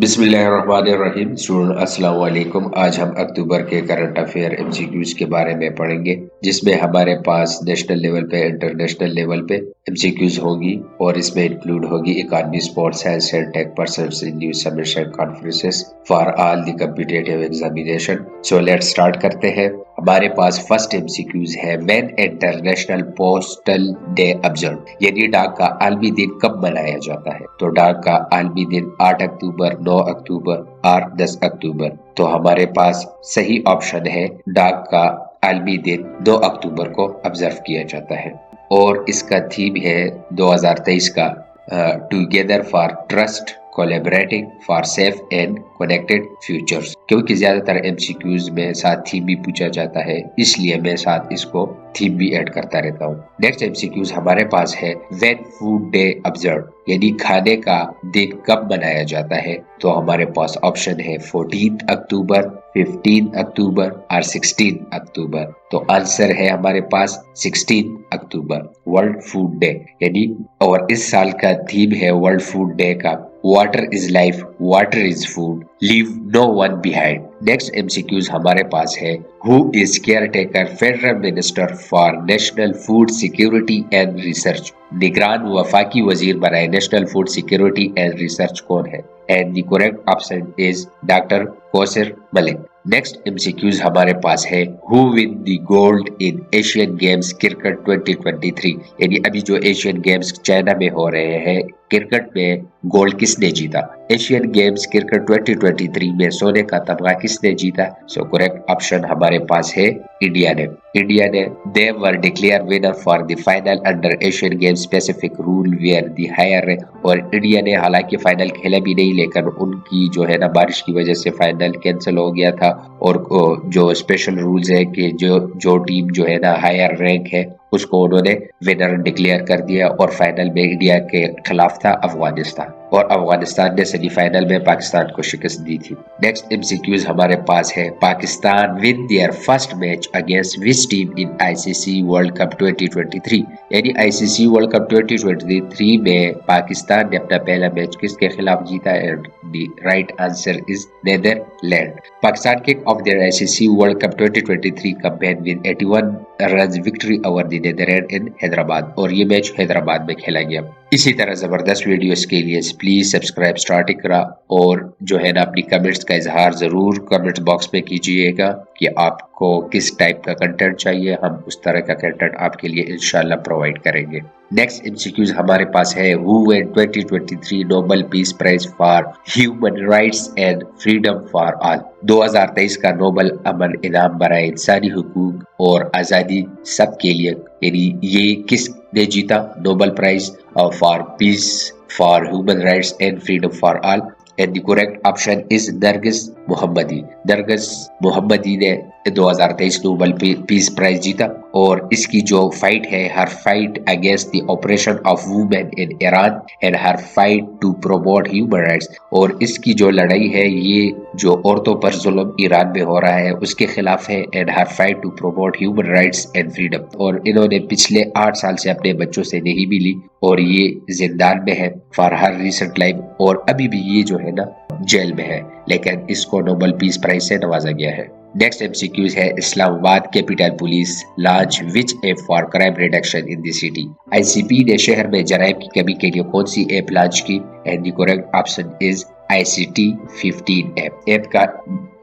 बिस्मिल्लाहिर्रहमानिर्रहीम। स्टूडेंट अस्सलाम वालेकुम। आज हम अक्टूबर के करंट अफेयर एमसीक्यूज के बारे में पढ़ेंगे, जिसमें हमारे पास नेशनल लेवल पे, इंटरनेशनल लेवल पे एमसीक्यूज होगी और इसमें इंक्लूड होगी economy, sports, science and tech, persons in new submission conferences for all the competitive examination. So let's start करते हैं। हमारे पास फर्स्ट एमसीक्यूज है, when international postal day observe, यानी डाक का आलमी दिन कब मनाया जाता है। तो डाक का आलमी दिन 8 अक्टूबर, 9 अक्टूबर और 10 अक्टूबर। तो हमारे पास सही ऑप्शन है, डाक का आलमी दिन 2 अक्टूबर को ऑब्जर्व किया जाता है। और इसका थीम है 2023 का together for trust collaborating for safe and connected futures. क्योंकि ज्यादातर एमसीक्यूज में साथ थीम भी पूछा जाता है, इसलिए मैं साथ इसको थीम भी ऐड करता रहता हूँ। नेक्स्ट एमसीक्यूज हमारे पास है, व्हेन फूड डे ऑब्जर्व, यानी खाने का दिन कब मनाया जाता है। तो हमारे पास ऑप्शन है 14 अक्टूबर, 15 अक्टूबर और 16 अक्टूबर। तो आंसर है हमारे पास 16 अक्टूबर, वर्ल्ड फूड डे यानी। और इस साल का थीम है वर्ल्ड फूड डे का, water is life, water is food, leave no one behind. Next MCQs हमारे पास है, who is caretaker federal minister for national food security and research. निगरान वफाकी वजीर बनाए national food security and research कौन है। And the correct option is doctor Kausar Malik. Next MCQs हमारे पास है, who win the gold in Asian games cricket 2023, यानी अभी जो एशियन गेम्स चाइना में हो रहे हैं, क्रिकेट में गोल्ड किसने जीता। एशियन गेम्स क्रिकेट 2023 में सोने का तमगा किसने जीता। सो करेक्ट ऑप्शन हमारे पास है इंडिया ने। They were declare winner for the final under Asian Games specific rule where the higher. और इंडिया ने हालांकि फाइनल खेला भी नहीं, लेकिन उनकी जो है ना बारिश की वजह से फाइनल कैंसिल हो गया था। और जो स्पेशल रूल्स है कि जो टीम जो है ना हायर रैंक है उसको उन्होंने विनर डिक्लेयर कर दिया। और फाइनल में इंडिया के खिलाफ था अफगानिस्तान, और अफगानिस्तान ने सेमीफाइनल में पाकिस्तान को शिकस्त दी थी। नेक्स्ट एमसीक्यूज हमारे पास है, Pakistan win their first match against which team in ICC world cup 2023, यानी आईसीसी वर्ल्ड कप 2023 में पाकिस्तान ने अपना पहला मैच किसके खिलाफ जीता है। Right answer is Netherland. Pakistan kick off their ICC world cup 2023 campaign with 81 run victory over the Netherland in Hyderabad. और ये मैच हैदराबाद में खेला गया। इसी तरह जबरदस्त वीडियोस के लिए प्लीज सब्सक्राइब स्टार्ट करा, और जो है ना अपनी कमेंट्स का इजहार जरूर कमेंट्स बॉक्स में कीजिएगा कि आपको किस टाइप का कंटेंट चाहिए। हम उस तरह का कंटेंट आपके लिए इंशाल्लाह प्रोवाइड करेंगे। नेक्स्ट एमसीक्यूज हमारे पास है, who win 2023 Nobel peace prize for human rights and freedom for all. 2023 का नोबेल अमन इनाम बराए इंसानी हुकूक और आजादी सबके लिए, यानी ये किसने जीता Nobel prize for peace for human rights and freedom for all. And the correct option is Narges Mohammadi. Narges Mohammadi ने 2023 नोबेल पीस प्राइज जीता। और इसकी जो फाइट है, her fight against the operation of women in Iran and her fight to promote human rights. और इसकी जो लड़ाई है, ये जो औरतों पर जुल्म ईरान में हो रहा है उसके खिलाफ है। And her fight to promote human rights and freedom. और इन्होंने पिछले 8 साल से अपने बच्चों से नहीं मिली, और ये जिंदान में है फॉर हर रिसेंट लाइफ। और अभी भी ये जो है ना जेल में है, लेकिन इसको नोबेल पीस प्राइज से नवाजा गया है। नेक्स्ट एमसीक्यूज है, Islamabad capital police launch which app for crime reduction in the city. ICP ने शहर में जराइम की कमी के लिए कौन सी ऐप लॉन्च की। And the correct option is ICT 15 app का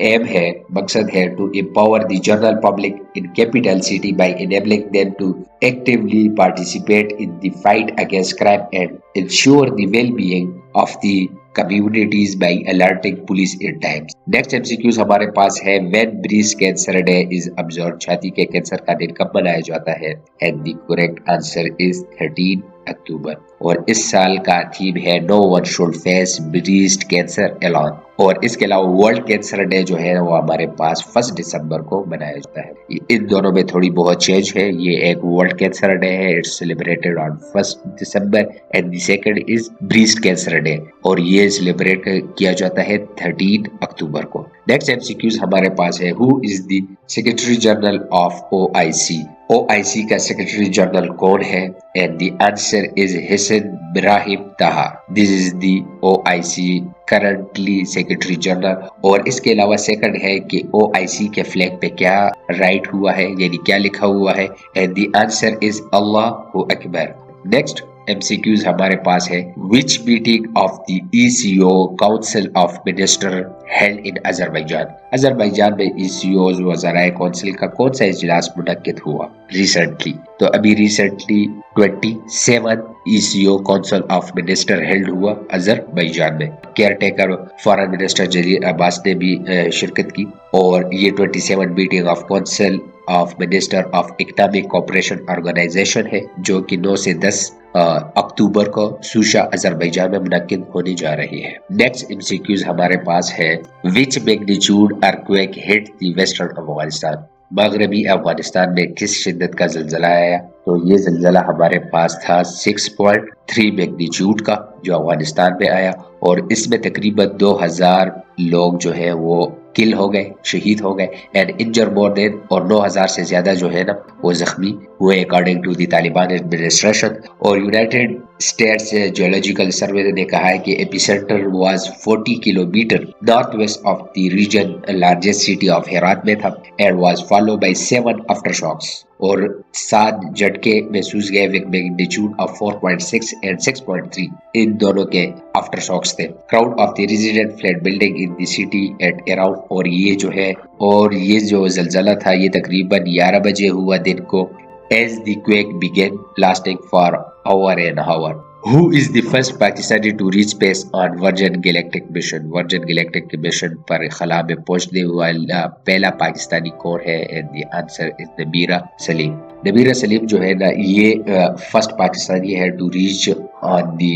एम है, मकसद है to empower the general public in capital city by enabling them to actively participate in the fight against crime and ensure the well being of the communities bye alerting police in times. Next MCQs हमारे पास है, when breast cancer day is observe, छाती के cancer का दिन कब मनाया जाता है। And the correct answer is 13 October. और इस साल का थीम है, no one should face breast cancer alone. और इसके अलावा वर्ल्ड कैंसर डे जो है वो हमारे पास 1 दिसंबर को मनाया जाता है। इन दोनों में थोड़ी बहुत चेंज है। ये एक वर्ल्ड कैंसर डे है, it's celebrated on 1 December and the second is breast cancer day, और ये सेलिब्रेट किया जाता है 13 अक्टूबर को। नेक्स्ट एमसीक्यूज हमारे पास है, who is the secretary general of OIC। OIC का सेक्रेटरी जनरल कौन है। And the answer is Hassan Ibrahim Taha. This is the OIC currently secretary general. और इसके अलावा सेकंड है कि OIC के फ्लैग पे क्या राइट हुआ है, यानी क्या लिखा हुआ है, एंड द आंसर इज अल्लाहु अकबर। नेक्स्ट MCQs हमारे पास है, which meeting of the ECO council of minister held in Azerbaijan. Azerbaijan में ECO वज़राए काउंसिल का कौन सा इजलास मुनक्किद हुआ रिसेंटली? तो अभी recently 27 ECO council of minister held हुआ अजरबैजान में। Caretaker foreign minister Jalil Abbas ने भी शिरकत की। और ये 27 meeting of council of minister of economic cooperation organisation है, जो कि 9 से 10 अक्टूबर को सूशा अजरबैजान में मुनक्किद होने जा रही है। नेक्स्ट MCQs हमारे पास है, which magnitude earthquake hit the western Afghanistan. मगरबी अफगानिस्तान में किस शिद्दत का ज़िलज़ला आया? तो ये ज़िलज़ला हमारे पास था 6.3 मैग्नीट्यूड का, जो अफगानिस्तान में आया। और इसमें तकरीबन 2000 लोग जो है वो किल हो गए, शहीद हो गए, एंड इंजर मोर देन, और 9000 से ज्यादा जो है ना वो जख्मी हुए according to the Taliban administration. और यूनाइटेड स्टेट्स जियोलॉजिकल सर्वे ने कहा है कि epicentre was 40 kilometre north west of the region, largest city of Herat में था, and was follow by 7 aftershocks. और 7 झटके महसूस गए विद मैग्नीट्यूड ऑफ 4.6 एंड 6.3, इन दोनों के आफ्टर शॉक्स थे। Crowd of the resident flat building in the city at around, और ये जो है, और ये जो ज़लज़ला था ये तकरीबन 11 बजे हुआ दिन को, as the quake began lasting for hour and hour. Who is the first Pakistani to reach space on Virgin Galactic mission? Virgin Galactic mission पर खला में पहुंचने वाला पहला पाकिस्तानी कौन है? And the answer is Nabira Salim. Nabira Salim जो है ना ये फर्स्ट पाकिस्तानी है to reach on the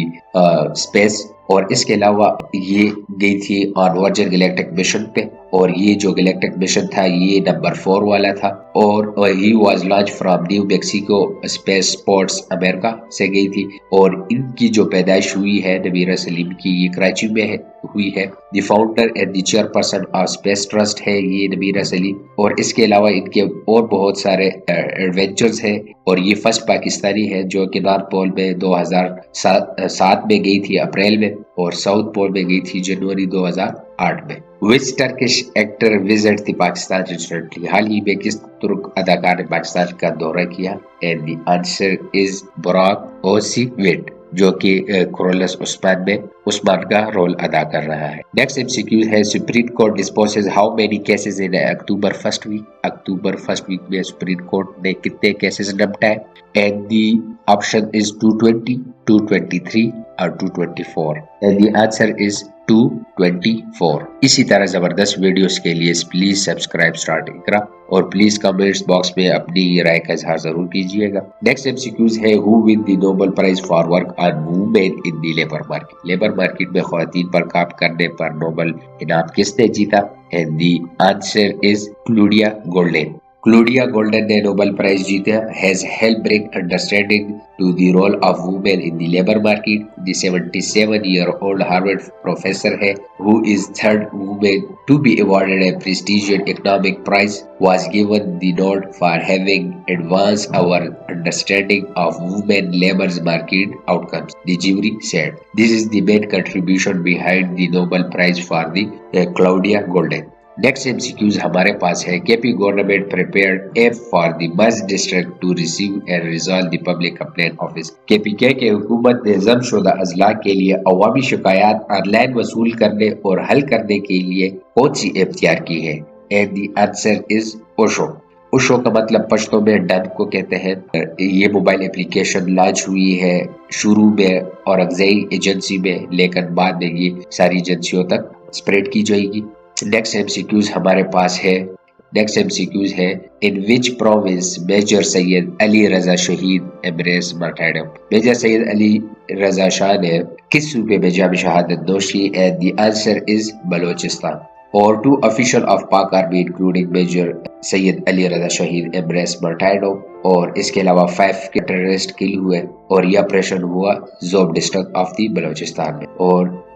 space. और इसके अलावा ये गई थी ऑन वर्जिन गैलेक्टिक मिशन पे, और ये जो गैलेक्टिक मिशन था ये नंबर 4 वाला था। और he was launch from new Mexico space sports America से गई थी। और इनकी जो पैदाइश हुई है नबीरा सलीम की, ये कराची में हुई है। The founder and the chairperson of space trust है ये नबीरा सलीम। और इसके अलावा इनके और बहुत सारे एडवेंचर्स हैं। और ये फर्स्ट पाकिस्तानी है जो कि नॉर्थ पोल में 2007 में गई थी अप्रैल में, और साउथ पोल में गई थी जनवरी 2008 में। Which Turkish actor visit the Pakistan recently. हाल ही में किस तुर्क अदाकार ने पाकिस्तान का दौरा किया? एंड द आंसर इज बुराक ओज़ीविट, जो कि कुरलस उस्मान में उस्मान का रोल अदा कर रहा है। नेक्स्ट MCQ है, supreme court disposes how many cases in October first week. October first week में सुप्रीम कोर्ट ने कितने केसेस निपटाए? एंड दी ऑप्शन इज 220, 223 और 224, एंड द आंसर इज 224। इसी तरह जबरदस्त वीडियोस के लिए प्लीज सब्सक्राइब स्टार्ट इकरा, और प्लीज कमेंट्स बॉक्स में अपनी राय का इजहार जरूर कीजिएगा। नेक्स्ट MCQs है, who win the Nobel prize for work on women in the labour market. Labour market में ख्वातीन पर काम करने पर नोबेल इनाम किसने जीता? And the answer is Claudia Goldin. Claudia Goldin ने नोबेल प्राइज जीता। Has help bring understanding to the role of women in the labour market. The 77-year-old Harvard professor है, who is third woman to be awarded a prestigious economic prize, was given the nod for having advanced our understanding of women labor's market outcomes, the jury said. This is the main contribution behind the Nobel Prize for the Claudia Golden. Next MCQs हमारे पास है, KP government prepared app for the merge district to receive and resolve the public complaint office. KPK के हुकूमत ने जमशुदा अजला के लिए अवामी शिकायत online वसूल करने और हल करने के लिए कौन सी ऐप तैयार की है? And the answer is Osho. Osho का मतलब पश्तो में डन को कहते हैं। ये मोबाइल एप्लीकेशन लॉन्च हुई है शुरू में और अगजई एजेंसी में, लेकिन बाद में ये सारी एजेंसियों तक स्प्रेड की जाएगी। नेक्स्ट MCQs हमारे पास है, नेक्स्ट MCQs है, in which province major Syed Ali Raza शहीद embrace martyrdom. Major Syed Ali Raza Shah ने किस सूबे में जाम शहादत नोशी? And the answer is Balochistan. और 2 officials of Pak Army including Major Sayyid Ali Raza Shahid embraced martyrdom और इसके अलावा 5 के टेररिस्ट किल हुए और यह ऑपरेशन हुआ जोब डिस्ट्रिक्ट ऑफ दी बलोचिस्तान में।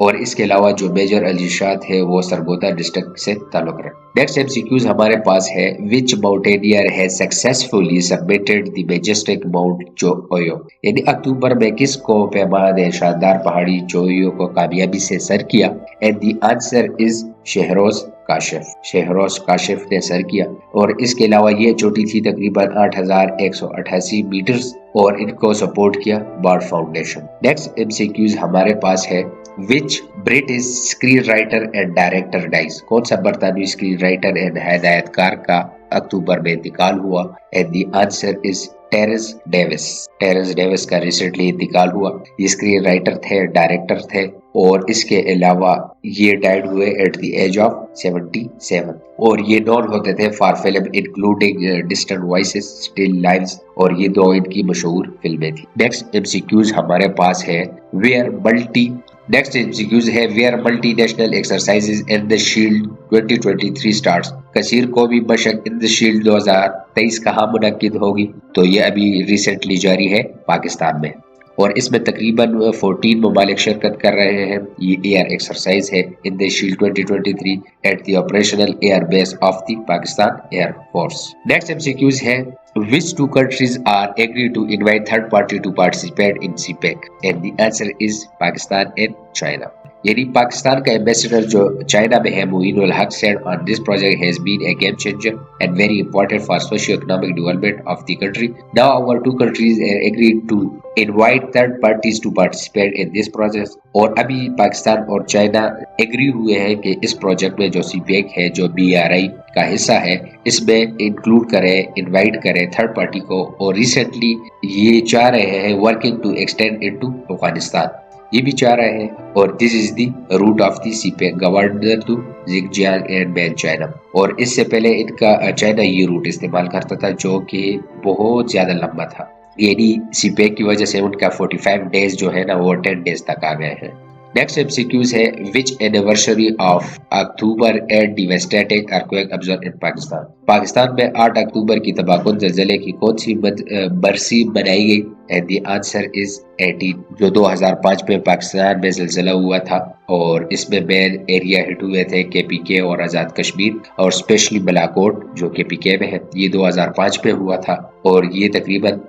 और इसके अलावा जो मेजर अलजिशात है वो सरगोदा डिस्ट्रिक्ट से ताल्लुक रखते। नेक्स्ट एमसीक्यूज हमारे पास है, which mountaineer has successfully submitted the majestic mount Joyo, यानी अक्टूबर में किस को पैमा ने शानदार पहाड़ी जोयो को कामयाबी से सर किया। And the answer is Shahroz Kashif. Shahroz Kashif ने सर किया और इसके अलावा ये चोटी थी तकरीबन 8,188 मीटर्स और इनको सपोर्ट किया बार्ड फाउंडेशन। नेक्स्ट एमसीक्यूज हमारे पास है, which British screen writer and director dies, कौन सा बरतानवी स्क्रीन राइटर एंड हिदायतकार का अक्टूबर में इंतकाल हुआ। And the answer is Terence Davies. Terence Davies का रिसेंटली इंतकाल हुआ। ये स्क्रीन राइटर थे, डायरेक्टर थे और इसके अलावा ये डाइड हुए एट द एज ऑफ 77 और ये नॉन होते थे for film including distant voices, still lives और ये दो इनकी मशहूर फिल्में थी। नेक्स्ट एमसीक्यूज हमारे पास है, नेक्स्ट एमसीक्यूज है, where multinational exercises in the shield 2023 starts, कसीर कौमी मशक इन द शील्ड 2023 कहाँ मुनक्किद होगी। तो ये अभी रिसेंटली जारी है पाकिस्तान में और इसमें तकरीबन 14 ममालिक शिरकत कर रहे हैं। ये एयर एक्सरसाइज है इन the shield 2023 at the operational air base of the Pakistan air force. Next MCQs है, which two countries are agreed to invite third party to participate in CPEC? And the answer is Pakistan and China. यानी पाकिस्तान का ambassador जो China में है, Moinul Haq, said on this project has been a game changer and very important for socio-economic development of the country. Now our two countries are agreed to invite third parties to participate in this project. और अभी पाकिस्तान और China agree हुए हैं कि इस project में जो CPEC है, जो BRI का हिस्सा है, इसमें इंक्लूड करें, इनवाइट करें थर्ड पार्टी को। और रिसेंटली ये चाह रहे हैं working to extend into Afghanistan, ये भी चाह रहे हैं। और this is the route of the CPEC governor to Xinjiang and main China. और इससे पहले इनका चाइना ये रूट इस्तेमाल करता था जो कि बहुत ज्यादा लंबा था, यानी सीपेक की वजह से उनका 45 डेज जो है ना वो 10 डेज तक आ गए हैं। नेक्स्ट एमसीक्यूज है, which anniversary of October and devastating earthquake observe in Pakistan, Pakistan में 8 अक्टूबर की तबाहकुन ज़लज़ले की कौन सी बरसी मनाई गई। एंड द आंसर इज 18, जो 2005 में पाकिस्तान में ज़लज़ला हुआ था और इसमें मेन एरिया हिट हुए थे KPK और आज़ाद कश्मीर और स्पेशली बालाकोट जो KPK में है। ये 2005 में हुआ था और ये तकरीबन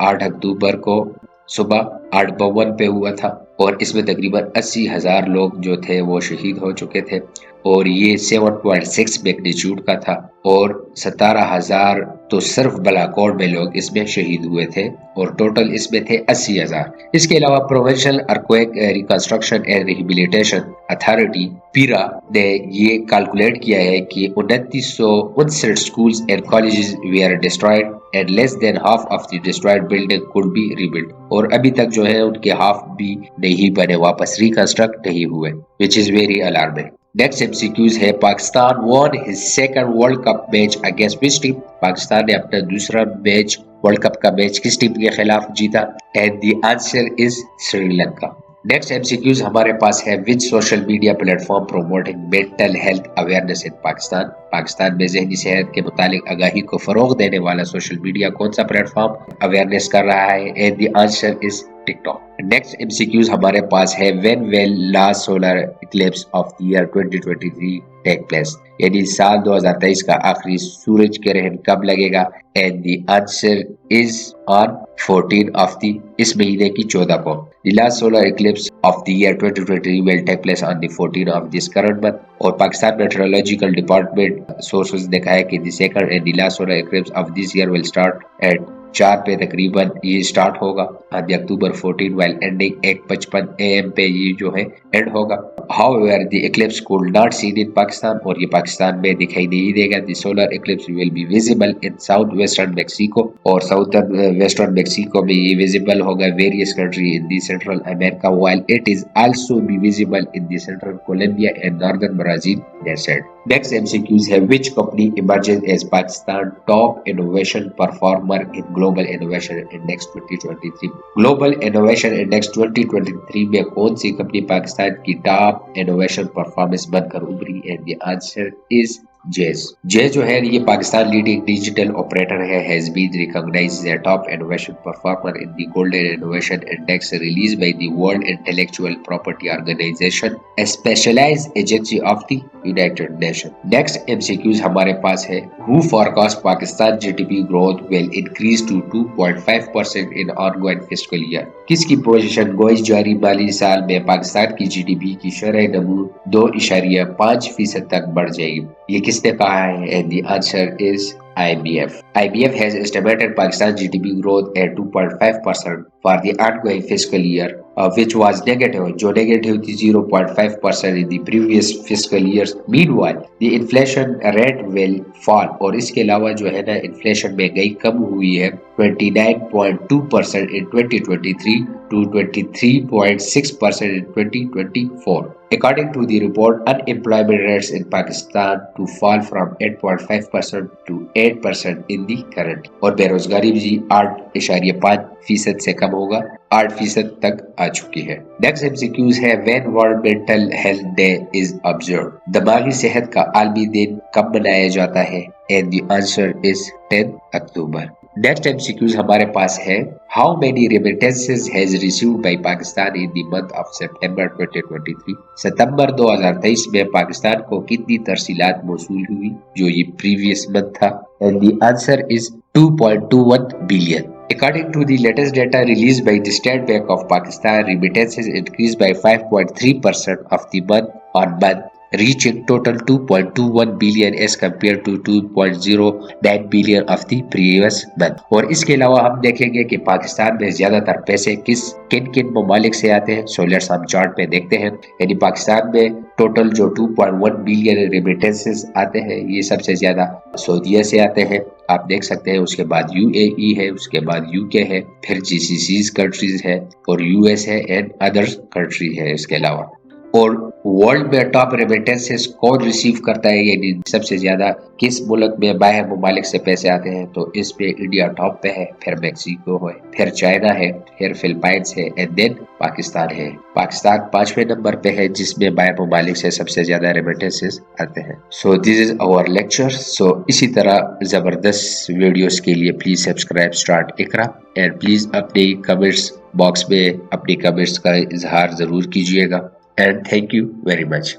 8 अक्टूबर को सुबह 8:52 पे हुआ था और इसमें तकरीबन 80,000 लोग जो थे वो शहीद हो चुके थे और ये 7.6 मैग्नीट्यूड का था और 17,000 तो सिर्फ बालाकोट में लोग इसमें शहीद हुए थे और टोटल इसमें थे 80,000। इसके अलावा provincial earthquake reconstruction and rehabilitation authority PERRA ने ये कैलकुलेट किया है कि 2959 schools and colleges were destroyed and less than half of the destroyed building could be rebuild, और अभी तक जो है उनके हाफ भी नहीं बने, वापस रिकंस्ट्रक्ट नहीं हुए, which is very alarming. Next MCQs है, Pakistan won his second world cup match against which team, Pakistan ने अपना दूसरा मैच वर्ल्ड कप का मैच किस टीम के खिलाफ जीता। And the answer is Sri Lanka. Next MCQs हमारे पास है, which social media platform promoting mental health awareness in Pakistan, Pakistan में जहनी सेहत के मुतालिक आगाही को फरोग देने वाला सोशल मीडिया कौन सा प्लेटफॉर्म अवेयरनेस कर रहा है। And the answer is TikTok. Next MCQs हमारे पास है, when will last solar eclipse of the year 2023 take place, यानी साल 2023 का आखिरी सूरज ग्रहण कब लगेगा। And the answer is on 14 of the इस महीने की 14 को। The last solar eclipse of the year 2023 will take place on the 14th of this current month. और पाकिस्तान मेट्रोलॉजिकल डिपार्टमेंट सोर्सेज दिखाया है कि the second and the last solar eclipse of this year will start at 4 पे तकरीबन ये start होगा आदि अक्टूबर 14 while ending 1:55 AM पे ये जो है एंड होगा। However, the eclipse could not seen in Pakistan, और ये पाकिस्तान में दिखाई नहीं देगा। The solar eclipse will be visible in southwestern Mexico, और southern western Mexico में ये visible होगा various country in the Central America, while it is also be visible in the central Colombia and northern Brazil, they said. Next MCQs है, which company emerges as Pakistan top innovation performer in Global Innovation Index 2023? Global Innovation Index 2023 में कौन सी company Pakistan की top innovation performance बनकर उभरी। And the answer is J जो है ये Pakistan leading digital operator है, has been recognised as top innovation performer in the golden innovation index release by the World Intellectual Property Organisation, a specialised agency of the United Nation. Next MCQs हमारे पास है, who forecast Pakistan GDP growth will increase to 2.5% in ongoing fiscal year. किसकी position goes जारी माली साल में पाकिस्तान की GDP की शरह नमू 2.5% तक बढ़ जाएगी। ये किसने कहा है? And the answer is IMF. IMF has estimated Pakistan GDP growth at 2.5% for the ongoing fiscal year, which was negative, जो negative थी 0.5% in the previous fiscal years. Meanwhile, the inflation rate will fall. और इसके अलावा जो है ना inflation महंगाई कम हुई है 29.2% in 2023 to 23.6% in 2024. According to the report, unemployment rates in Pakistan to fall from 8.5% to 8% in the current, और बेरोजगारी भी 8.5% से कम होगा, 8% तक आ चुकी है। नेक्स्ट एमसीक्यूज है, when world mental health day is observe, दिमागी सेहत का आलमी दिन कब मनाया जाता है? And the answer is 10 October. Next MCQs हमारे पास है, how many remittances has received by Pakistan in the month of September 2023। सितंबर 2023 में पाकिस्तान को कितनी तरसीलात मौसूल हुई, जो ये प्रीवियस मंथ था? And the answer is 2.21 billion. According to the latest data released by the State Bank of Pakistan, remittances increased by 5.3% of the month-on-month, reaching total 2.21 billion as compared to 2.09 billion of the previous month। और इसके अलावा हम देखेंगे कि पाकिस्तान में ज्यादातर पैसे किन किन ममालिक से आते हैं। सो लेट्स हम चार्ट पे देखते हैं। यानी पाकिस्तान में टोटल जो 2.1 बिलियन रेमिटेंसेस आते हैं, ये सबसे ज्यादा सऊदीया से आते हैं, आप देख सकते हैं। उसके बाद UAE है, उसके बाद UK है, फिर GCC कंट्रीज है, और US है, एंड अदर कंट्री है इसके अलावा। और वर्ल्ड में टॉप रेमिटेंसेस कौन रिसीव करता है, यानी सबसे ज्यादा किस मुल्क में बाहर ममालिक से पैसे आते हैं? तो इसमें इंडिया टॉप पे है, फिर मैक्सिको है, फिर चाइना है, फिर फिलीपींस है, एंड देन पाकिस्तान है। पाकिस्तान 5वें नंबर पे है जिसमें बाहर ममालिक से सबसे ज्यादा रेमिटेंसेस आते हैं। So this is our lecture. So इसी तरह जबरदस्त वीडियोस के लिए please subscribe start Iqra, and please अपने कमेंट्स बॉक्स में अपनी कमेंट्स का इजहार जरूर कीजिएगा। And thank you very much.